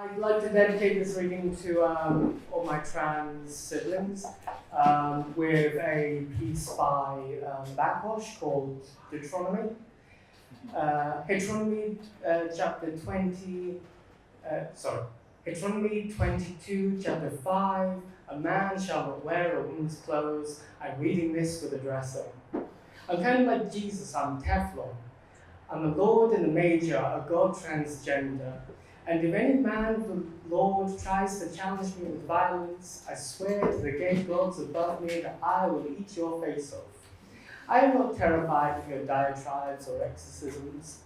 I'd like to dedicate this reading to all my trans siblings with a piece by Blackbox called Deuteronomy. Deuteronomy chapter 22, chapter 5, a man shall not wear a woman's clothes. I'm reading this with a dresser. I'm kind of like Jesus, I'm Teflon. I'm a Lord and a Major, a God transgender. And if any man of the Lord tries to challenge me with violence, I swear to the great gods above me that I will eat your face off. I am not terrified of your diatribes or exorcisms.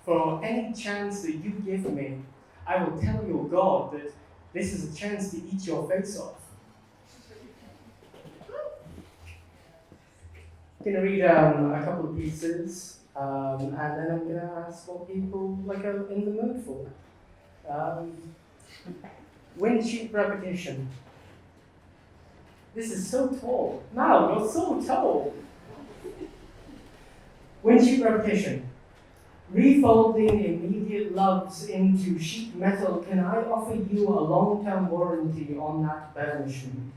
For any chance that you give me, I will tell your God that this is a chance to eat your face off. I'm going to read a couple of pieces. And then I'm going to ask what people are in the mood for. Wind sheet repetition. This is so tall. Now you're so tall. Wind sheet repetition. Refolding immediate loves into sheet metal, can I offer you a long-term warranty on that burnishing?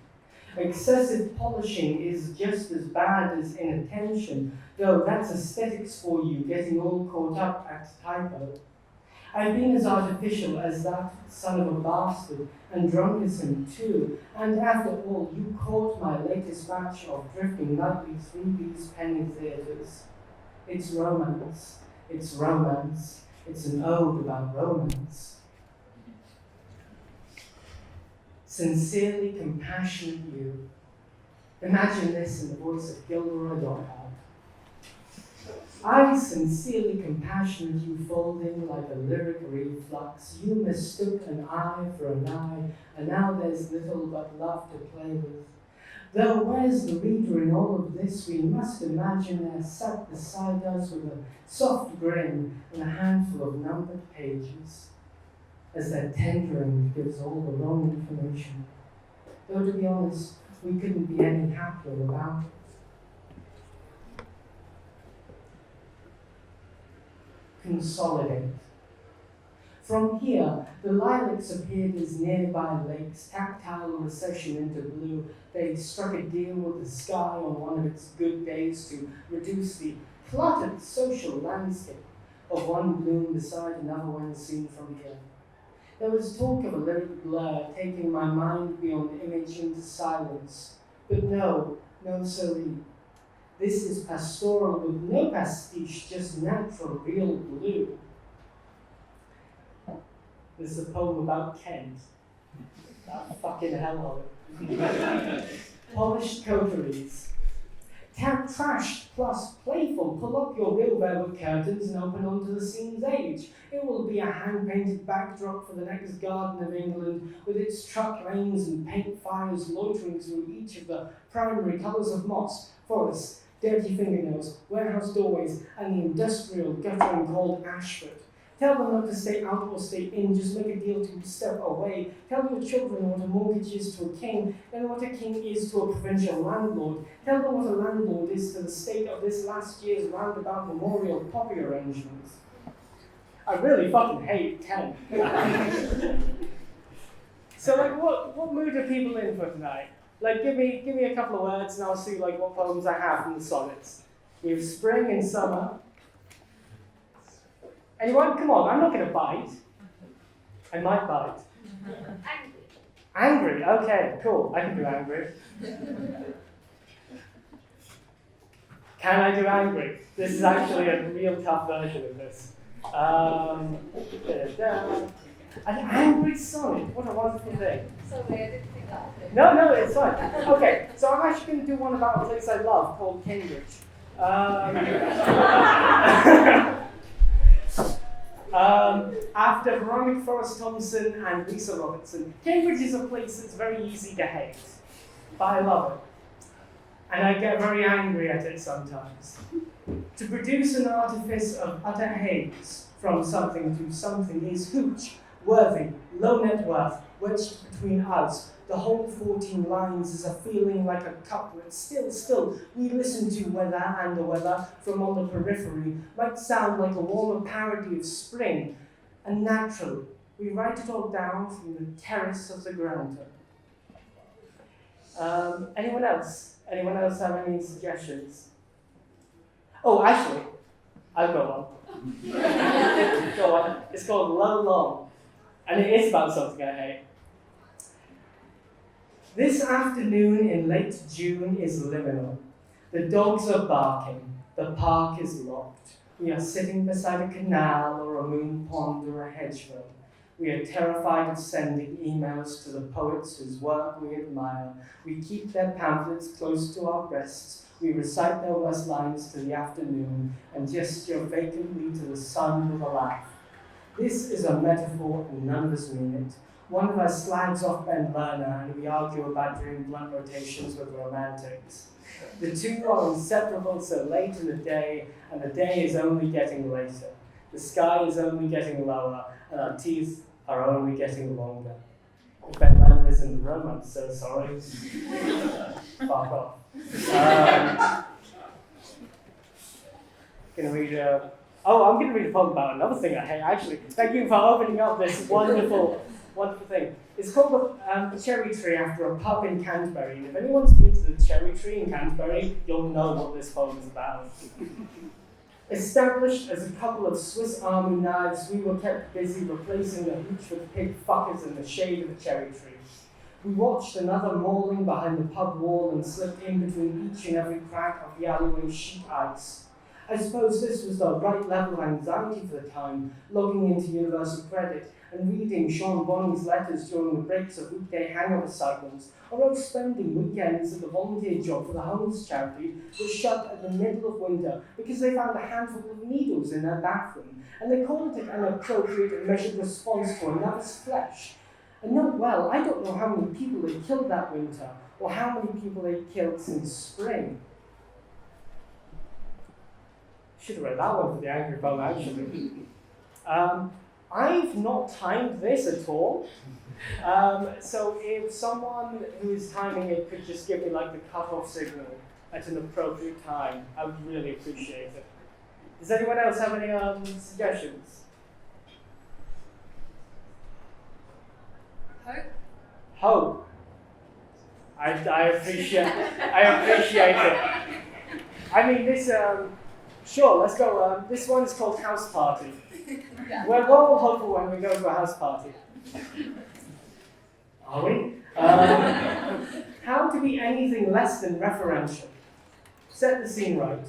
Excessive polishing is just as bad as inattention, though that's aesthetics for you, getting all caught up at typo. I've been as artificial as that son of a bastard, and drunk as him too, and after all, you caught my latest batch of drifting nightly 3-piece penny theatres. It's romance, it's romance, it's an ode about romance. Sincerely compassionate you. Imagine this in the voice of Gilderoy Lockhart. I sincerely compassionate you, folding like a lyric reflux. You mistook an eye for an eye, and now there's little but love to play with. Though where's the reader in all of this? We must imagine they're sat beside us with a soft grin and a handful of numbered pages. As their tendering gives all the wrong information. Though to be honest, we couldn't be any happier about it. Consolidate. From here, the lilacs appeared as nearby lakes, tactile recession into blue. They struck a deal with the sky on one of its good days to reduce the cluttered social landscape of one bloom beside another when seen from here. There was talk of a lyric blur, taking my mind beyond image into silence. But no siree. This is pastoral with no pastiche, just natural, real blue. This is a poem about Kent. That fucking hell of it. Polished coteries. Trashed plus playful, pull up your real velvet curtains and open onto the scene's age. It will be a hand-painted backdrop for the next Garden of England, with its truck lanes and paint fires loitering through each of the primary colours of moss, forests, dirty fingernails, warehouse doorways, and the industrial guttering called Ashford. Tell them not to stay out or stay in, just make a deal to step away. Tell your children what a mortgage is to a king, then what a king is to a provincial landlord. Tell them what a landlord is to the state of this last year's roundabout memorial poppy arrangements. I really fucking hate Kent. So what mood are people in for tonight? Give me a couple of words and I'll see what poems I have from the sonnets. We have spring and summer. Anyone? Come on, I'm not going to bite. I might bite. Angry? Okay, cool. I can do angry. Can I do angry? This is actually a real tough version of this. An angry sonnet. What a wonderful thing. Sorry, I didn't think that was it. No, it's fine. Okay, so I'm actually going to do one about a place I love called Cambridge. After Veronica Forrest-Thompson and Lisa Robertson, Cambridge is a place that's very easy to hate, but I love it. And I get very angry at it sometimes. To produce an artifice of utter haze from something to something is hooch, worthy, low net worth, wedged between us. The whole 14 lines is a feeling like a couplet. Still, we listen to weather and the weather from on the periphery. Might sound like a warmer parody of spring. And naturally, We write it all down from the terrace of the ground. Anyone else? Anyone else have any suggestions? Oh, actually, I'll go on. Go on. It's called Low Long, and it is about something I hate. This afternoon in late June is liminal. The dogs are barking. The park is locked. We are sitting beside a canal or a moon pond or a hedgerow. We are terrified of sending emails to the poets whose work we admire. We keep their pamphlets close to our breasts. We recite their worst lines to the afternoon and gesture vacantly to the sun with a laugh. This is a metaphor and none of us mean it. One of us slags off Ben Lerner and we argue about doing blunt rotations with romantics. The two are inseparable so late in the day, and the day is only getting later. The sky is only getting lower, and our teeth are only getting longer. If Ben Lerner is in the room, I'm so sorry. Fuck off. Gonna read I'm gonna read a poem about another thing I hate, actually. Thank you for opening up this wonderful thing. It's called the Cherry Tree after a pub in Canterbury. And if anyone's been to the Cherry Tree in Canterbury, you'll know what this poem is about. Established as a couple of Swiss Army knives, we were kept busy replacing the hooch with pig fuckers in the shade of a cherry tree. We watched another mauling behind the pub wall and slipped in between each and every crack of the alleyway sheet ice. I suppose this was the right level of anxiety for the time, logging into Universal Credit and reading Sean Bonney's letters during the breaks of weekday hangover cycles, or else spending weekends at the volunteer job for the homeless charity was shut at the middle of winter because they found a handful of needles in their bathroom, and they called it an appropriate and measured response to another's flesh. And not well, I don't know how many people they killed that winter, or how many people they killed since spring. Should have read that one for the angry poem, actually. I've not timed this at all. So if someone who is timing it could just give me like the cut-off signal at an appropriate time, I would really appreciate it. Does anyone else have any suggestions? Hope. I appreciate it. I mean, this, sure, let's go. This one is called House Party. We're all hopeful when we go to a house party. Are we? How to be anything less than referential. Set the scene right.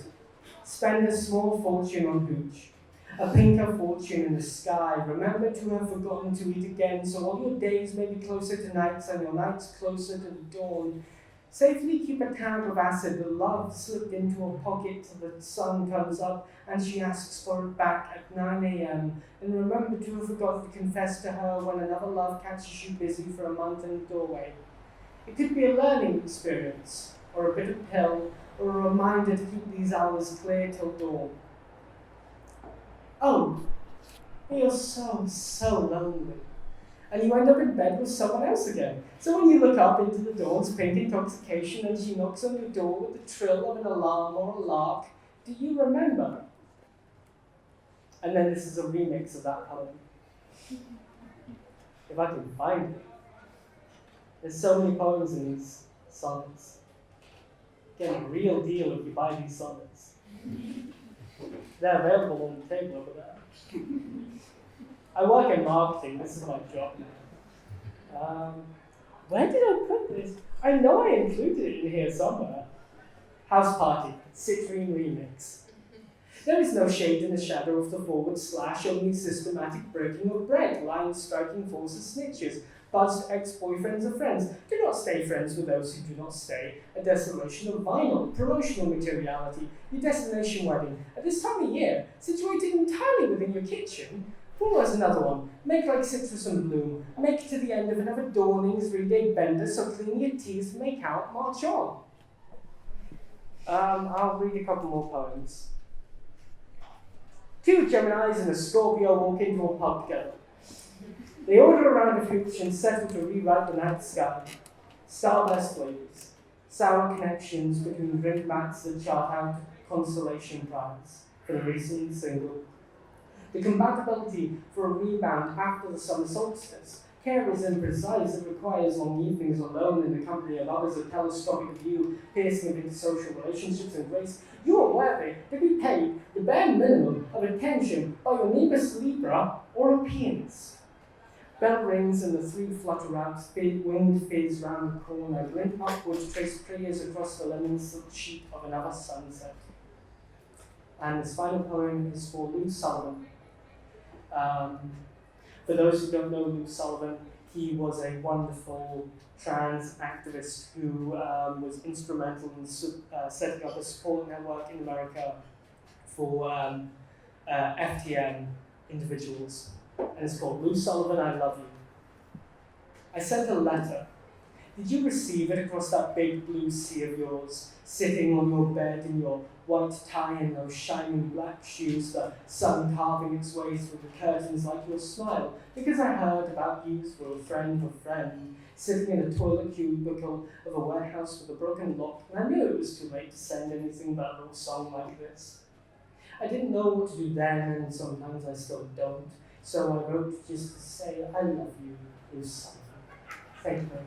Spend a small fortune on hooch. A pinker fortune in the sky. Remember to have forgotten to eat again, so all your days may be closer to nights and your nights closer to the dawn. Safely keep a tab of acid that love slipped into her pocket till the sun comes up and she asks for it back at 9 a.m. And remember to have forgotten to confess to her when another love catches you busy for a month in the doorway. It could be a learning experience, or a bit of pill, or a reminder to keep these hours clear till dawn. Oh, you're so lonely. And you end up in bed with someone else again. So when you look up into the dawn's pink intoxication and she knocks on your door with the trill of an alarm or a lark, do you remember? And then this is a remix of that poem. If I can find it. There's so many poems in these sonnets. Get a real deal if you buy these sonnets. They're available on the table over there. I work in marketing, this is my job now. Where did I put this? I know I included it in here somewhere. House Party, Citrine Remix. There is no shade in the shadow of the forward slash, only systematic breaking of bread, lines striking forces snitches, buzzed ex-boyfriends of friends. Do not stay friends with those who do not stay. A desolation of vinyl, promotional materiality, your destination wedding. At this time of year, situated entirely within your kitchen, pour us another one. Make like citrus and bloom. Make it to the end of another dawning 3-day bender, so clean your teeth, make out, march on. I'll read a couple more poems. Two Geminis and a Scorpio walk into a pub together. They order a round of hooch and settle to rewrite the night sky. Starburst flavors, sour connections between drink mats that chart out consolation prize for the recent single. The compatibility for a rebound after the summer solstice. Care is imprecise. It requires long evenings alone in the company of others, a telescopic view, piercing into social relationships and grace. You are worthy to be paid the bare minimum of attention by your Nebus Libra or a pianist. Bell rings and the three flutter out, wind fizz round the corner, glint upwards, trace prayers across the lemon silk sheet of another sunset. And this final poem is for Lou Sullivan. For those who don't know Lou Sullivan, he was a wonderful trans activist who was instrumental in setting up a support network in America for FTM individuals. And it's called Lou Sullivan, I Love You. I sent a letter. Did you receive it across that big blue sea of yours, sitting on your bed in your white tie and those shining black shoes, the sun carving its way through the curtains like your smile? Because I heard about you through a friend, sitting in a toilet cubicle of a warehouse with a broken lock, and I knew it was too late to send anything but a little song like this. I didn't know what to do then, and sometimes I still don't. So I wrote just to say, I love you, Lou Sullivan. Thank you.